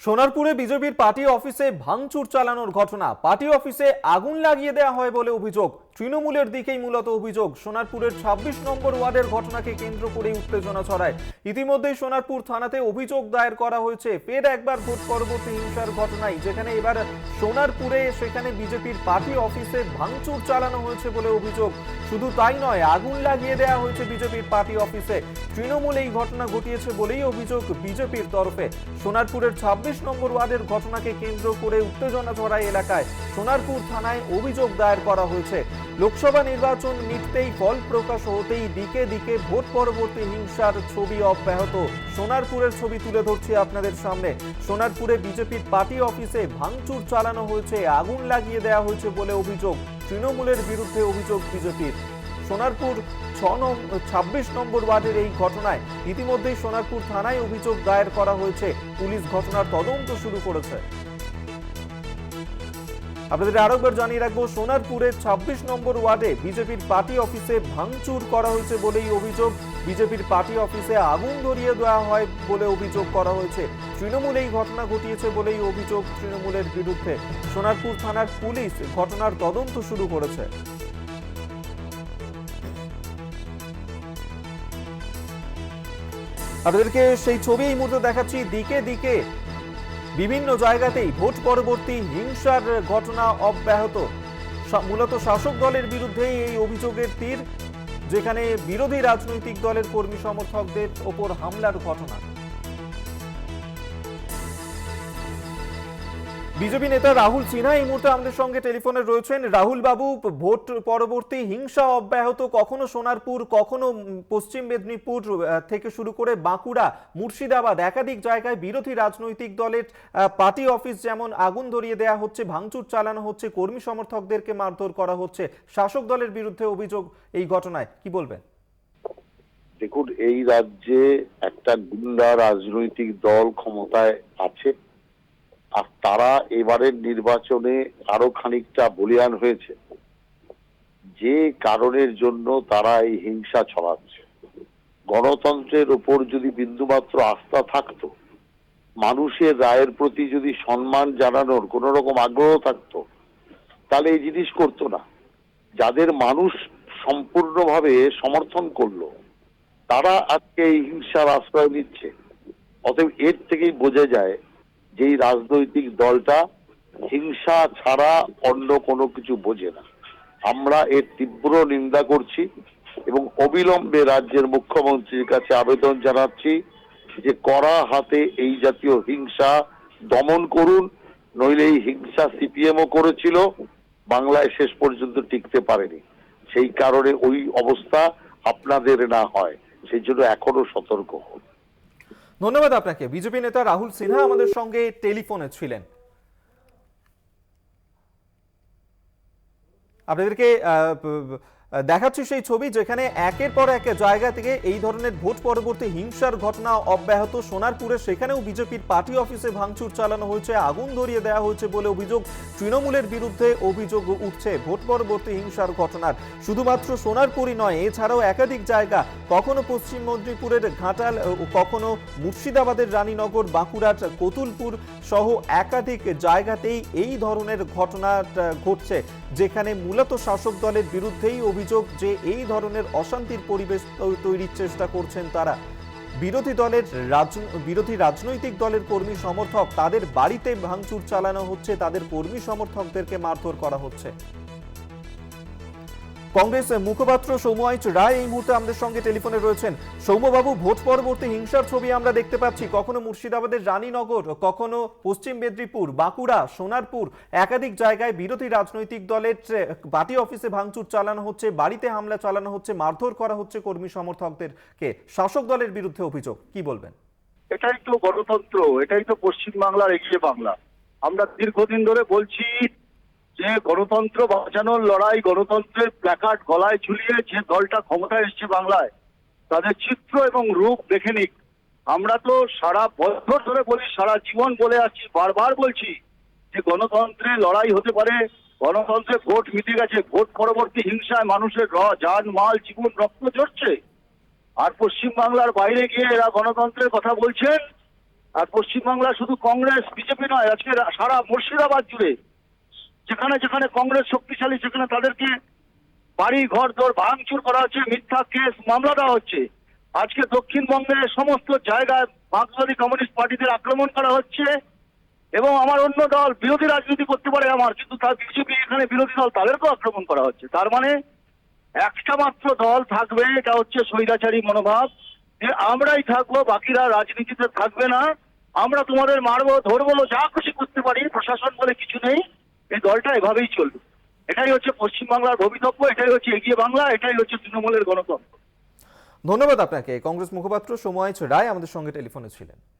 সোনারপুরে বিজেপির পার্টি অফিসে ভাঙচুর চালানোর ঘটনা। পার্টি অফিসে আগুন লাগিয়ে দেওয়া হয় বলে অভিযোগ। তৃণমূলের দিকেই মূলত অভিযোগ। সোনারপুরের ২৬ নম্বর ওয়ার্ডের ঘটনাকে কেন্দ্র করে উত্তেজনা ছড়ায়। ইতিমধ্যেই সোনারপুর থানাতে অভিযোগ দায়ের করা হয়েছে ফের একবার ভোট পরবর্তী হিংসার ঘটনায়, যেখানে এবার সোনারপুরে সেখানে বিজেপির পার্টি অফিসে ভাঙচুর চালানো হয়েছে বলে অভিযোগ। শুধু তাই নয়, আগুন লাগিয়ে দেওয়া হয়েছে বিজেপির পার্টি অফিসে। তৃণমূল এই ঘটনা ঘটিয়েছে বলেই অভিযোগ বিজেপির তরফে। সোনারপুরের ২৬ নম্বর ওয়ার্ডের ঘটনাকে কেন্দ্র করে উত্তেজনা ছড়ায় এলাকায়। সোনারপুর থানায় অভিযোগ দায়ের করা হয়েছে। লোকসভা নির্বাচন মিটতেই ফল প্রকাশ হতেই দিকে দিকে ভোট পরবর্তী হিংসার ছবি অব্যাহত। সোনারপুরের ছবি তুলে ধরছি আপনাদের সামনে। সোনারপুরে বিজেপির পার্টি অফিসে ভাঙচুর চালানো হয়েছে, আগুন লাগিয়ে দেওয়া হয়েছে বলে অভিযোগ। তৃণমূলের বিরুদ্ধে অভিযোগ বিজেপির। সোনারপুর ২৬ নম্বর ওয়ার্ডের এই ঘটনায় ইতিমধ্যেই সোনারপুর থানায় অভিযোগ দায়ের করা হয়েছে। পুলিশ ঘটনার তদন্ত শুরু করেছে। আপনাদের আরেকবার জানিয়ে রাখবো, সোনারপুরের ২৬ নম্বর ওয়ার্ডে বিজেপির পার্টি অফিসে ভাঙচুর করা হয়েছে বলেই অভিযোগ। বিজেপির পার্টি অফিসে আগুন ধরিয়ে দেওয়া হয় বলে অভিযোগ করা হয়েছে। তৃণমূল এই ঘটনা ঘটিয়েছে বলেই অভিযোগ তৃণমূলের বিরুদ্ধে। সোনারপুর থানার পুলিশ ঘটনার তদন্ত শুরু করেছে। আপনাদেরকে সেই ছবি এই মুহূর্তে দেখাচ্ছি। দিকে দিকে বিভিন্ন জায়গাতেই ভোট পরবর্তী হিংসার ঘটনা অব্যাহত। মূলত শাসক দলের বিরুদ্ধেই এই অভিযোগের তীর, যেখানে বিরোধী রাজনৈতিক দলের কর্মী সমর্থকদের ওপর হামলার ঘটনা। বিজেপি নেতা রাহুল সিনহা এই মুহূর্তে আমাদের সঙ্গে টেলিফোনে রয়েছেন। রাহুল বাবু, ভোট পরবর্তী হিংসা অব্যাহত, কখনো সোনারপুর, কখনো পশ্চিম মেদিনীপুর থেকে শুরু করে বাঁকুড়া, মুর্শিদাবাদ, একাধিক জায়গায় বিরোধী রাজনৈতিক দলের পার্টি অফিস যেমন আগুন ধরিয়ে দেওয়া হচ্ছে, ভাঙচুর চালানো হচ্ছে, কর্মী সমর্থকদেরকে মারধর করা হচ্ছে। শাসক দলের বিরুদ্ধে অভিযোগ এই ঘটনায়, কি বলবেন? দেখুন, এই রাজ্যে একটা গুন্ডা রাজনৈতিক দল ক্ষমতায় আছে, আর তারা এবারের নির্বাচনে আরো খানিকটা বলীয়ান হয়েছে। যে কারণের জন্য তারা এই হিংসা ছড়াচ্ছে। গণতন্ত্রের উপর যদি বিন্দুমাত্র আস্থা থাকতো, মানুষের রায়ের প্রতি যদি সম্মান জানানোর কোন রকম আগ্রহ থাকতো, তাহলে এই জিনিস করতো না। যাদের মানুষ সম্পূর্ণভাবে সমর্থন করলো, তারা আজকে এই হিংসার আশ্রয় নিচ্ছে। অতএব এর থেকেই বোঝা যায় যে এই রাজনৈতিক দলটা হিংসা ছাড়া অন্য কোনো কিছু বোঝে না। আমরা এর তীব্র নিন্দা করছি এবং অবিলম্বে রাজ্যের মুখ্যমন্ত্রীর কাছে আবেদন জানাচ্ছি যে কড়া হাতে এই জাতীয় হিংসা দমন করুন। নইলে এই হিংসা সিপিএমও করেছিল, বাংলায় শেষ পর্যন্ত টিকতে পারেনি। সেই কারণে ওই অবস্থা আপনাদের না হয়, সেই জন্য এখনো সতর্ক হন। ধন্যবাদ আপনাকে। বিজেপি নেতা রাহুল সিনহা আমাদের সঙ্গে টেলিফোনে ছিলেন। আপনাদেরকে দেখাচ্ছি সেই ছবি, যেখানে একের পর এক জায়গা থেকে এই ধরনের ভোট পরবর্তী হিংসার ঘটনা অব্যাহত। সোনারপুরে সেখানেও বিজেপির পার্টি অফিসে ভাঙচুর চালানো হয়েছে, আগুন ধরিয়ে দেওয়া হয়েছে বলে অভিযোগ। তৃণমূলের বিরুদ্ধে অভিযোগ উঠছে ভোট পরবর্তী হিংসার ঘটনার। শুধুমাত্র সোনারপুরই নয়, এছাড়াও একাধিক জায়গা, কখনো পশ্চিম মেদিনীপুরের ঘাটাল, কখনো মুর্শিদাবাদের রানীনগর, বাঁকুড়ার কতুলপুর সহ একাধিক জায়গাতেই এই ধরনের ঘটনা ঘটছে, যেখানে মূলত শাসক দলের বিরুদ্ধেই অভিযোগ যে এই ধরনের অশান্তির পরিবেশ তৈরির চেষ্টা করছেন তারা। বিরোধী রাজনৈতিক দলের কর্মী সমর্থক, তাদের বাড়িতে ভাঙচুর চালানো হচ্ছে, তাদের কর্মী সমর্থকদেরকে মারধর করা হচ্ছে। কংগ্রেস মুখপাত্র সৌম্য রায় এই মুহূর্তে আমাদের সঙ্গে টেলিফোনে রয়েছেন। সৌম্যবাবু, ভোট পরবর্তী হিংসার ছবি আমরা দেখতে পাচ্ছি, কখনো মুর্শিদাবাদের রানীনগর, কখনো পশ্চিম মেদিনীপুর, বাঁকুড়া, সোনারপুর, একাধিক জায়গায় বিরোধী রাজনৈতিক দলের পার্টি অফিসে ভাঙচুর চালানো হচ্ছে, বাড়িতে হামলা চালানো হচ্ছে, মারধর করা হচ্ছে কর্মী সমর্থকদেরকে। শাসক দলের বিরুদ্ধে অভিযোগ, কি বলবেন? এটাই তো গণতন্ত্র, এটাই তো পশ্চিমবাংলার এগিয়ে বাংলা। আমরা দীর্ঘদিন ধরে বলছি যে গণতন্ত্র বাঁচানোর লড়াই, গণতন্ত্রের প্ল্যাকার্ড গলায় ঝুলিয়ে যে দলটা ক্ষমতায় এসছে বাংলায়, তাদের চিত্র এবং রূপ দেখে নিক। আমরা তো সারা বছর ধরে বলি, সারা জীবন বলে আসছি, বারবার বলছি যে গণতন্ত্রে লড়াই হতে পারে, গণতন্ত্রে ভোট মিটে গেছে, ভোট পরবর্তী হিংসায় মানুষের জান মাল জীবন রক্ত ঝরছে। আর পশ্চিমবাংলার বাইরে গিয়ে এরা গণতন্ত্রের কথা বলছেন, আর পশ্চিমবাংলা শুধু কংগ্রেস বিজেপি নয়, আজকে সারা মুর্শিদাবাদ জুড়ে যেখানে যেখানে কংগ্রেস শক্তিশালী সেখানে তাদেরকে বাড়ি ঘর দর ভাঙচুর করা হচ্ছে, মিথ্যা কেস মামলা দেওয়া হচ্ছে। আজকে দক্ষিণবঙ্গের সমস্ত জায়গায় মার্ক্সবাদী কমিউনিস্ট পার্টিদের আক্রমণ করা হচ্ছে। এবং আমার অন্য দল বিরোধী রাজনীতি করতে পারে আমার, কিন্তু তার বিজেপি এখানে বিরোধী দল, তাদেরকেও আক্রমণ করা হচ্ছে। তার মানে একটা মাত্র দল থাকবে, এটা হচ্ছে স্বৈরাচারী মনোভাব, যে আমরাই থাকবো, বাকিরা রাজনীতিতে থাকবে না, আমরা তোমাদের মারবো ধরবো যা খুশি করতে পারি, প্রশাসন বলে কিছু নেই। এই দলটা এভাবেই চলবে। এটাই হচ্ছে পশ্চিমবাংলার ভবিতব্য, এটাই হচ্ছে এগিয়ে বাংলা, এটাই হচ্ছে তৃণমূলের গণতন্ত্র। ধন্যবাদ আপনাকে। কংগ্রেস মুখপাত্র সময় রায় আমাদের সঙ্গে টেলিফোনে ছিলেন।